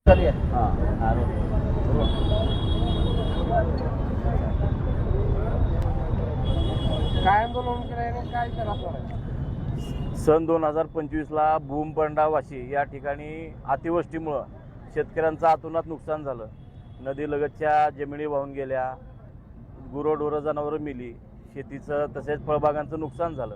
काय आंदोलन केलं काय करा? सन 2025ला भूमपंडा वाशी या ठिकाणी अतिवृष्टीमुळं शेतकऱ्यांचं अतोनात नुकसान झालं. नदीलगतच्या जमिनी वाहून गेल्या, गुरंढोरं जनावरं मेली, शेतीचं तसेच फळबागांचं नुकसान झालं.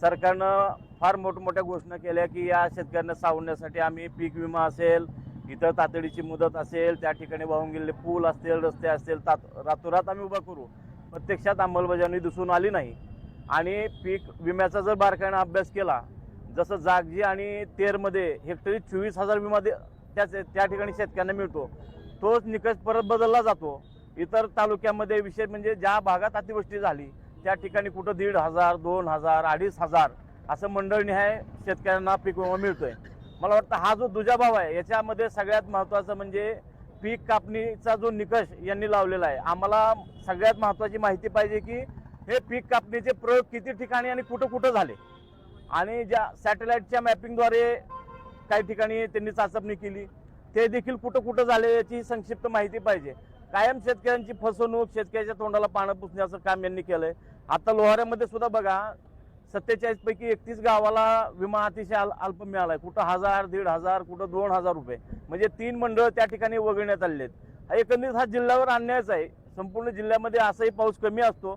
सरकारनं फार मोठमोठ्या घोषणा केल्या की या शेतकऱ्यांना सावरण्यासाठी आम्ही पीक विमा असेल, इतर तातडीची मुदत असेल, त्या ठिकाणी वाहून गेलेले पूल असतील, रस्ते असतील, रातोरात आम्ही उभा करू. प्रत्यक्षात अंमलबजावणी दिसून आली नाही. आणि पीक विम्याचा जर बारकाईनं अभ्यास केला, जसं जागजी आणि तेरमध्ये हेक्टरी 24,000 विमा त्या ठिकाणी शेतकऱ्यांना मिळतो, तोच निकष परत बदलला जातो. इतर तालुक्यामध्ये विशेष म्हणजे ज्या भागात अतिवृष्टी झाली त्या ठिकाणी कुठं 1,500, 2,000, 2,500 असं मंडळनिहाय शेतकऱ्यांना पीक विमा मिळतोय. मला वाटतं हा जो दुजाभाव आहे याच्यामध्ये सगळ्यात महत्त्वाचं म्हणजे पीक कापणीचा जो निकष यांनी लावलेला आहे. आम्हाला सगळ्यात महत्त्वाची माहिती पाहिजे की हे पीक कापणीचे प्रयोग किती ठिकाणी आणि कुठं कुठं झाले, आणि ज्या सॅटेलाईटच्या मॅपिंगद्वारे काही ठिकाणी त्यांनी चाचपणी केली ते देखील कुठं कुठं झाले याची संक्षिप्त माहिती पाहिजे. कायम शेतकऱ्यांची फसवणूक, शेतकऱ्याच्या तोंडाला पानं पुसण्याचं काम यांनी केलंय. आता लोहाऱ्यामध्ये सुद्धा बघा 47 पैकी 31 गावाला विमा अतिशय अल्प मिळालाय. कुठं 1,000, 1,500, कुठं 2,000 रुपये, म्हणजे 3 मंडळ त्या ठिकाणी वगळण्यात आलेले आहेत. एकंदरीत हा जिल्ह्यावर अन्यायच आहे. संपूर्ण जिल्ह्यामध्ये असाही पाऊस कमी असतो,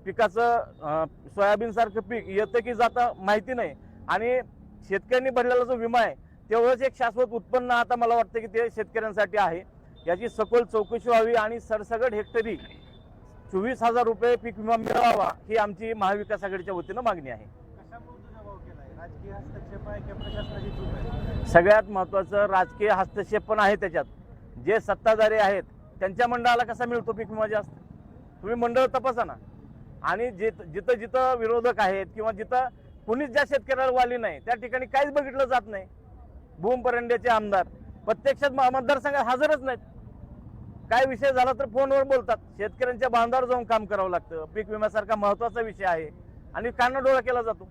पिकाचं सोयाबीन सारखं पीक येतं की जातं माहिती नाही, आणि शेतकऱ्यांनी भरलेला जो विमा आहे तेवढंच एक शाश्वत उत्पन्न आता मला वाटतं की ते शेतकऱ्यांसाठी आहे. याची सखोल चौकशी व्हावी आणि सरसकट हेक्टरी 24,000 रुपये पीक विमा मिळावा ही आमची महाविकास आघाडीच्या वतीनं मागणी आहे. सगळ्यात महत्त्वाचं राजकीय हस्तक्षेप पण आहे त्याच्यात. जे सत्ताधारी आहेत त्यांच्या मंडळाला कसा मिळतो पीक विमा जास्त, तुम्ही मंडळ तपासा ना. आणि जिथं जिथं विरोधक आहेत किंवा जिथं कुणीच ज्या शेतकऱ्याला वाली नाही त्या ठिकाणी काहीच बघितलं जात नाही. भूमपरंड्याचे आमदार प्रत्यक्षात मतदारसंघात हजरच नाहीत. काय विषय झाला तर फोनवर बोलतात. शेतकऱ्यांच्या बांधावर जाऊन काम करावं लागतं. पीक विम्यासारखा महत्त्वाचा विषय आहे आणि कानाडोळा केला जातो.